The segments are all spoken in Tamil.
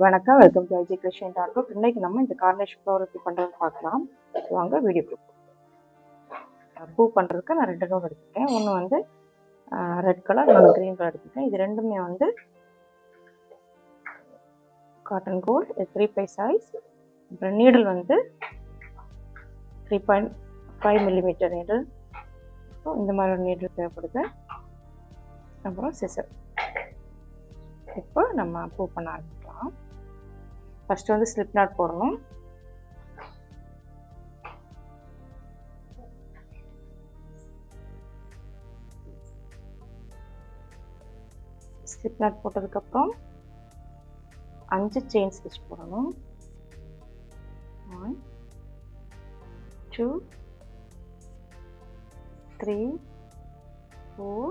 வணக்கம், வெல்கம் டு Crochet Decoration. இன்னைக்கு நம்ம இந்த கார்னேஷன் ஃப்ளவர் எப்படி பண்ணுறதுன்னு பார்க்கலாம். வாங்க வீடியோக்கு. பூ பண்ணுறதுக்கு நான் 2 நூல் எடுத்துருக்கேன். ஒன்று வந்து ரெட் கலர், இன்னொன்று க்ரீன் கலர் எடுத்துருக்கேன். இது ரெண்டுமே வந்து காட்டன் கோல்ட் 3/5 சைஸ். அப்புறம் நீடில் வந்து 3.5 மில்லிமீட்டர் நீடில். இந்த மாதிரி ஒரு நீடில் தேவைப்படுது. அப்புறம் சிசர். இப்போ நம்ம பூ பண்ண ஆரம்பிக்கலாம். ஃபர்ஸ்ட் வந்து ஸ்லிப் நாட் போடணும். ஸ்லிப் நாட் போட்டதுக்கப்புறம் 5 செயின் ஸ்டிச் போடணும். 1 2 3 4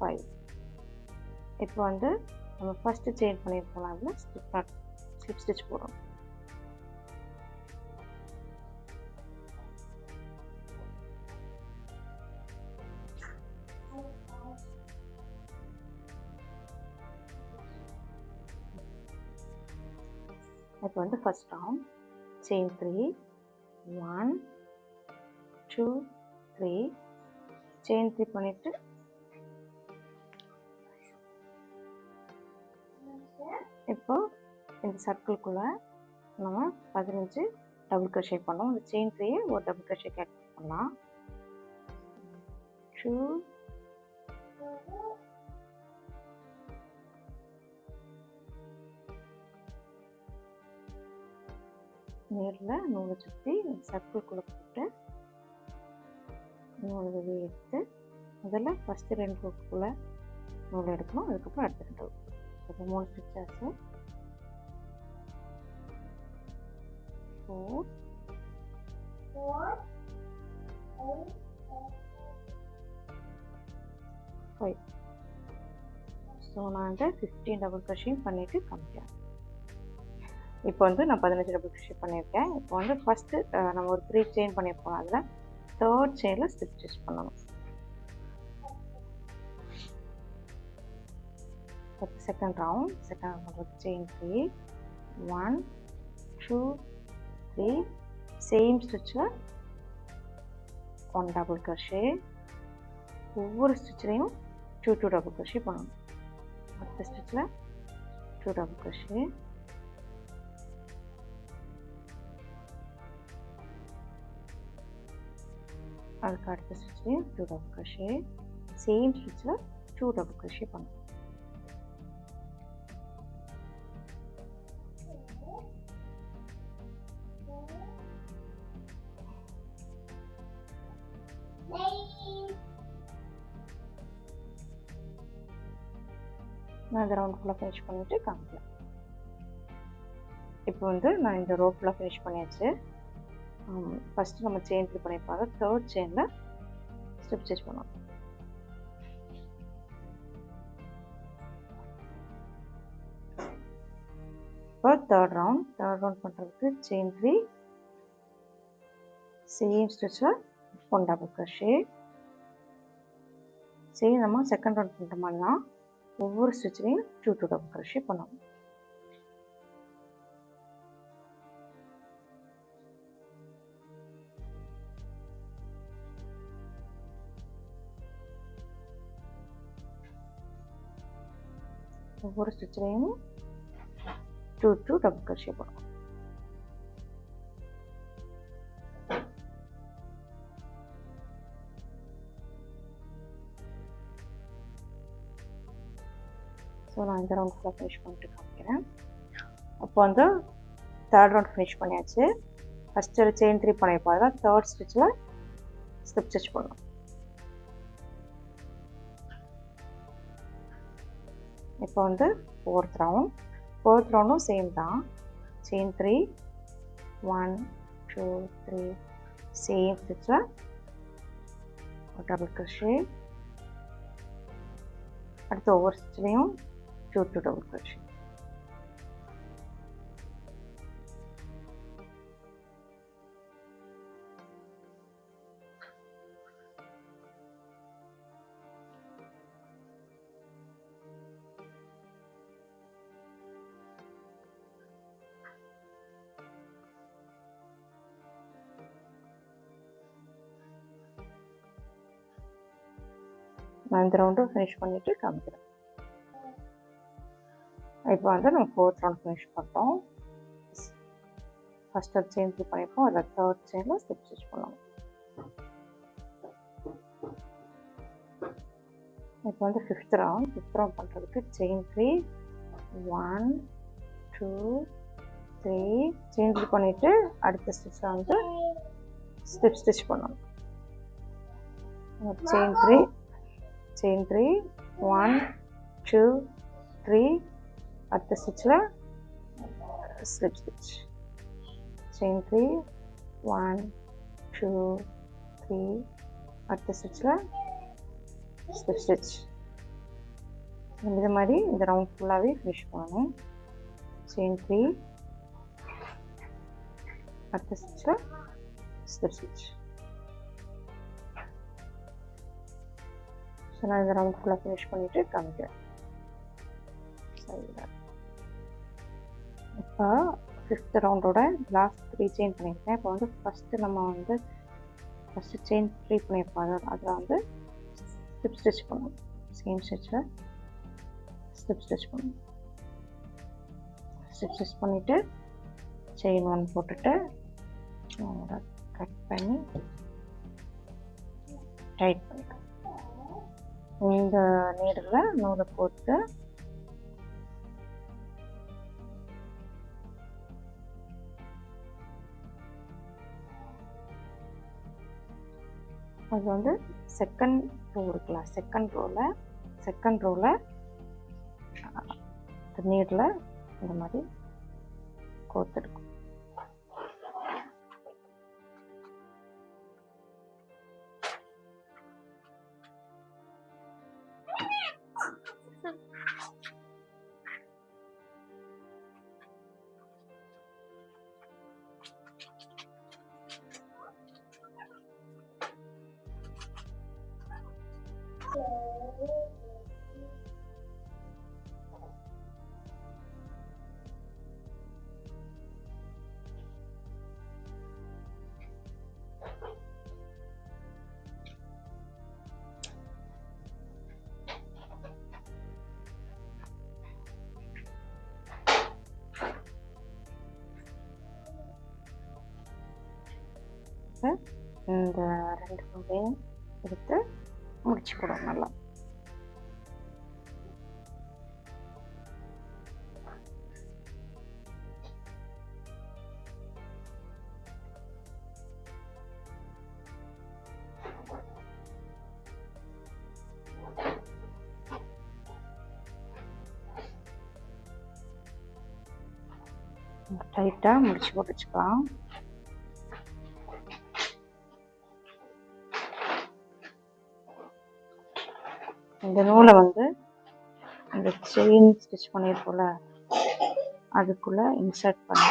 5. இப்போ வந்து நம்ம ஃபர்ஸ்ட் செயின் பண்ணியிருக்கோம், அதில் ஸ்லிப் ஸ்டிச் போடுறோம். இப்போ வந்து ஃபர்ஸ்ட் ரவுண்ட் செயின் 3 1 2 3 செயின் 3 பண்ணிட்டு இப்போ இந்த சர்க்கிள்குள்ள நம்ம 15 டபுள் crochet பண்ணோம். இந்த செயின் 3 ஒரு டபுள் crochet ஆட் பண்ணலாம். 2 நேரில் நூலை சுற்றி சர்க்கிள்குள்ள போட்டு நூலை வெளியே எடுத்து முதல்ல ஃபஸ்ட்டு 2 ரோக்குள்ள நூல் எடுக்கணும். அதுக்கப்புறம் அடுத்த 2 ரோக்கு. இப்போ 3 ஸ்டிச்சஸ் 4 5. ஸோ நான் வந்து 15 டபுள் crochet பண்ணிட்டு காமிக்கிறேன். இப்போ வந்து நான் 15 டபுள் crochet பண்ணியிருக்கேன். இப்போ வந்து ஃபஸ்ட்டு நம்ம ஒரு 3 செயின் பண்ணியிருக்கோம், அதில் 3rd செயினில் ஸ்லிப் ஸ்டிச் பண்ணணும். செகண்ட் ரவுண்ட் பண்ணுறது செயின் 3 1 2 3 சேம் ஸ்டிச்சில் 1 டபுள் crochet. ஒவ்வொரு ஸ்டிச்லையும் 2 டபுள் crochet பண்ணணும். அடுத்த ஸ்டிச்சில் 2 டபுள் crochet. அதுக்கு அடுத்த ஸ்டிச்லையும் 2 டபுள் crochet. சேம் ஸ்டிச்சில் 2 டபுள் crochet பண்ணணும். நான் இந்த ரவுண்ட் ஃபுல்லாக ஃபினிஷ் பண்ணிவிட்டு காமிக்கலாம். இப்போ வந்து நான் இந்த ரோ ஃபுல்லாக ஃபினிஷ் பண்ணியாச்சு. ஃபஸ்ட்டு நம்ம செயின் 3 பண்ணியிருப்பாங்க, 3rd செயினில் ஸ்லிப் ஸ்டிச் பண்ணணும். இப்போ தேர்ட் ரவுண்ட் பண்ணுறதுக்கு செயின் 3 சேம் ஸ்டிச்சில் 1 டபுள் crochet. சரி, நம்ம செகண்ட் ரவுண்ட் பண்ணுற மாதிரி தான் ஒவ்வொரு ஸ்டிச்லையும் 2 டபுள் crochet பண்ணணும். ஒவ்வொரு ஸ்டிச்லையும் 2 டபுள் crochet பண்ணணும். ஸோ நான் இந்த ரவுண்ட் ஃபுல்லாக ஃபினிஷ் பண்ணிட்டு காமிக்கிறேன். அப்போ வந்து தேர்ட் ரவுண்ட் ஃபினிஷ் பண்ணியாச்சு. ஃபஸ்ட்டு செயின் 3 பண்ணியிருப்போம், அதில் 3rd ஸ்டிச்சில் ஸ்லிப் ஸ்டிச் பண்ணணும். இப்போ வந்து ஃபோர்த் ரவுண்டும் சேம் தான். செயின் 3 1 2 3 சேம் ஸ்டிச்சில் ஒரு டபுள் crochet. அடுத்து ஒவ்வொரு ஸ்டிச்லையும் 2 டபுள் crochet. நான் இந்த ரவுண்டும் ஃபினிஷ் பண்ணிவிட்டு காமிக்கிறேன். இப்போ வந்து நம்ம 4th ரவுண்ட் ஃபினிஷ் பண்ணிட்டோம். ஃபர்ஸ்ட் ஒரு செயின் 3 பண்ணியிருக்கோம். அதில் 3rd செயினில் ஸ்லிப் ஸ்டிச் பண்ணணும். இப்போ வந்து 5th ரவுண்ட் பண்ணுறதுக்கு செயின் 3 1 2 3 செயின் 3 பண்ணிவிட்டு அடுத்த ஸ்டிச்சில் வந்து ஸ்லிப் ஸ்டிச் பண்ணணும். செயின் 3 1 2 3 அடுத்த ஸ்டிச்சில் ஸ்லிப் ஸ்டிச். செயின் 3 1 2 3 அடுத்த ஸ்டிச்சில் ஸ்லிப் ஸ்டிச். இந்த மாதிரி இந்த ரவுண்ட் ஃபுல்லாகவே ஃபினிஷ் பண்ணணும். செயின் 3 அடுத்த ஸ்டிச்சில் ஸ்லிப் ஸ்டிச். ஸோ நான் இந்த ரவுண்ட் ஃபுல்லாக ஃபினிஷ் பண்ணிவிட்டு காமிக்கிறேன். இப்போ 5th ரவுண்டோட லாஸ்ட் 3 செயின் பண்ணியிருக்கேன். இப்போ வந்து ஃபஸ்ட்டு செயின் 3 பண்ணியிருப்போம். அதில் வந்து ஸ்லிப் ஸ்டிச் பண்ணணும். சேம் ஸ்டிச்சில் ஸ்லிப் ஸ்டிச் பண்ணணும். ஸ்லிப் ஸ்டிச் பண்ணிவிட்டு செயின் 1 போட்டுட்டு கட் பண்ணி டைட் பண்ணிக்கலாம். இந்த நீடில் நூலை போட்டு அது வந்து செகண்ட் ரோ இருக்குல்ல, செகண்ட் ரோவில் நீடில் இந்த மாதிரி கோர்த்துருக்கும். இந்த 2 நூலையும் எடுத்து முடிச்சு போடுவோம் நல்லா. டைட்டாக முடிச்சு போட்டு வச்சுக்கலாம். இந்த நூலை வந்து அந்த செயின் ஸ்டிச் பண்ணியிருக்கோம்ல அதுக்குள்ளே இன்சர்ட் பண்ணி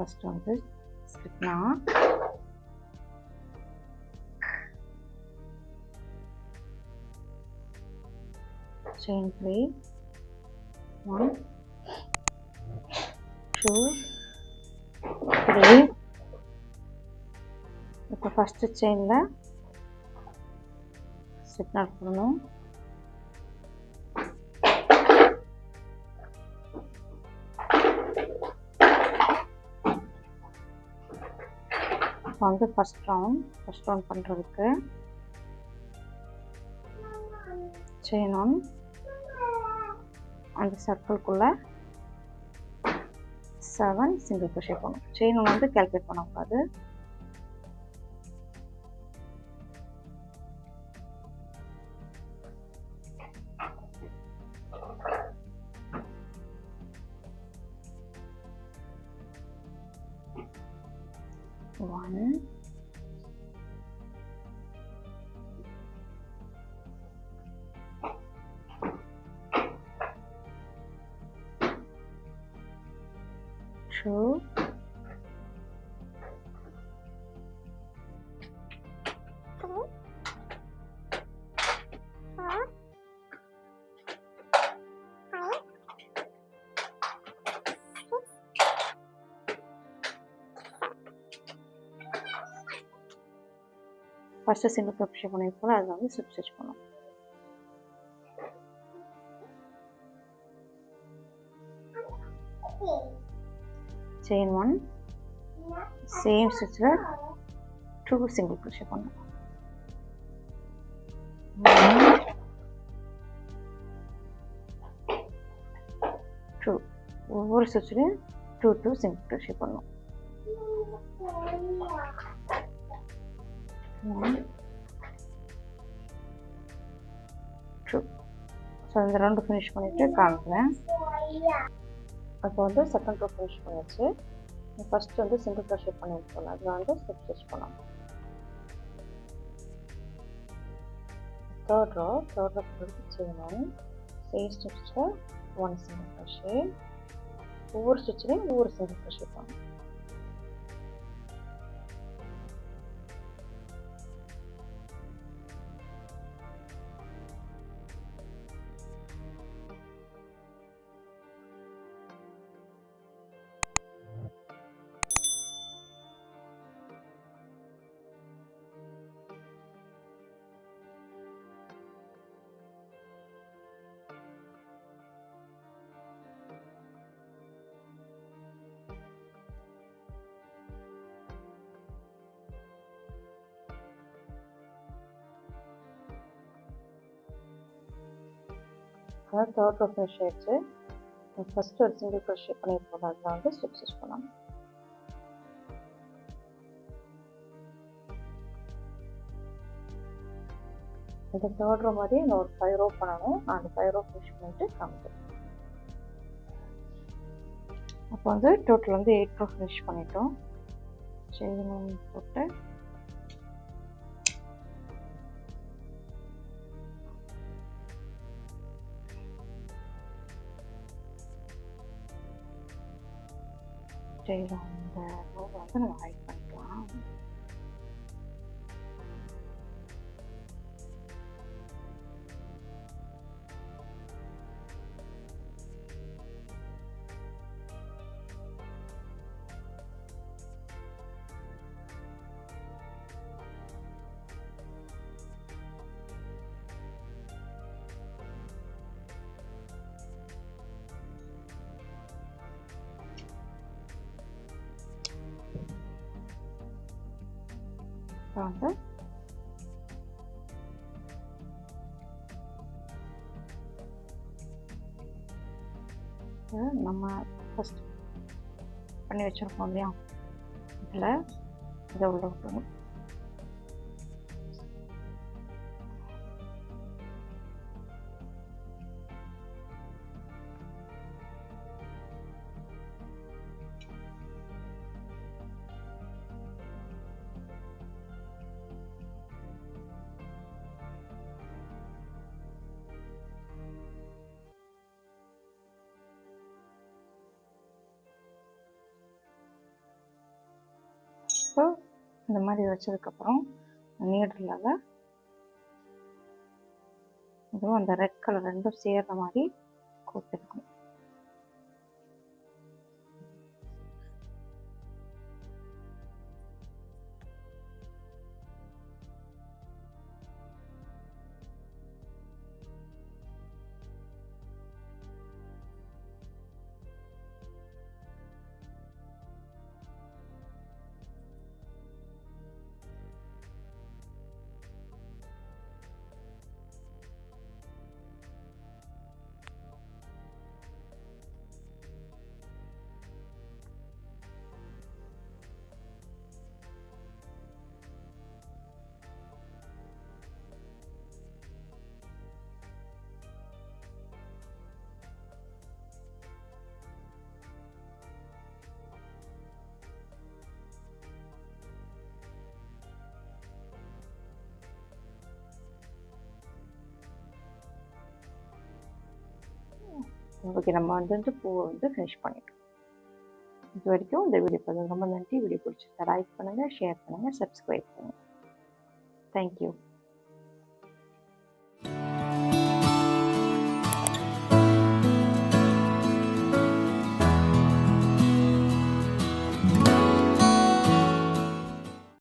ஃபர்ஸ்ட் வந்து ஸ்லிப் நாட், செயின் 3 1 2 3. இப்போ ஃபஸ்ட்டு செயினில் ஸ்லிப் நாட் போடணும். இப்போ வந்து ஃபர்ஸ்ட் ரவுண்ட் பண்ணுறதுக்கு செயின் 1 அந்த சர்க்கிள்குள்ளே 7 சிங்கிள் crochet பண்ணணும். செயின் 1 வந்து கால்குலேட் பண்ணக்கூடாது. 1, 2, 1st single crochet பண்ணிருக்கோம் அதுல வந்து slip stitch பண்ணணும். chain 1 same stitchல 2 single crochet பண்ணணும். 1 2 ஒவ்வொரு stitchலயும் 2 single crochet பண்ணணும். 1 2 ஸோ இந்த ரவுண்டு ஃபினிஷ் பண்ணிட்டு காமிக்கிறேன். அப்போ வந்து செகண்ட் ரோ ஃபினிஷ் பண்ணியாச்சு. ஃபர்ஸ்ட் வந்து சிங்கிள் crochet பண்ணிருக்கோம் அதுல வந்து slip stitch பண்ணணும். தேர்ட் ரோ போட்டு chain 1 same stitchல 1 single crochet ஒவ்வொரு ஸ்டிச்லயும் ஒவ்வொரு single crochet பண்ணணும். அதாவது தேர்ட் ரோ ஃபினிஷ் ஆயிடுச்சு. ஃபர்ஸ்ட் ஒரு சிங்கிள் crochet பண்ணிருக்கோம் அதுல வந்து slip stitch பண்ணணும். இந்த தேர்ட் ரோ மாதிரி இன்னும் ஒரு 5 ரோ பண்ணணும். அந்த 5 ரோ ஃபினிஷ் பண்ணிட்டு காமிக்கிறேன். அப்போ வந்து டோட்டல் வந்து 8 ரோ ஃபினிஷ் பண்ணிட்டோம். chain 1 போட்டு இந்த ரோ வந்து நம்ம ஹைட் பண்ணிக்கலாம். வந்து நம்ம ஃபர்ஸ்ட் பண்ணி வச்சிருக்கோம் இல்லையா இதில் இதை உள்ள விட்டுணும். ஸோ இந்த மாதிரி வச்சதுக்கப்புறம் நீடலால் இதுவும் அந்த ரெட் கலர் ரெண்டும் சேர்ற மாதிரி கோர்த்துக்கணும். ஓகே, நம்ம வந்து பூவை வந்து ஃபினிஷ் பண்ணிட்டோம். இது வரைக்கும் இந்த வீடியோ பார்த்தது ரொம்ப நன்றி. வீடியோ பிடிச்சிருந்தா லைக் பண்ணுங்கள், ஷேர் பண்ணுங்கள், சப்ஸ்கிரைப் பண்ணுங்கள். தேங்க்யூ.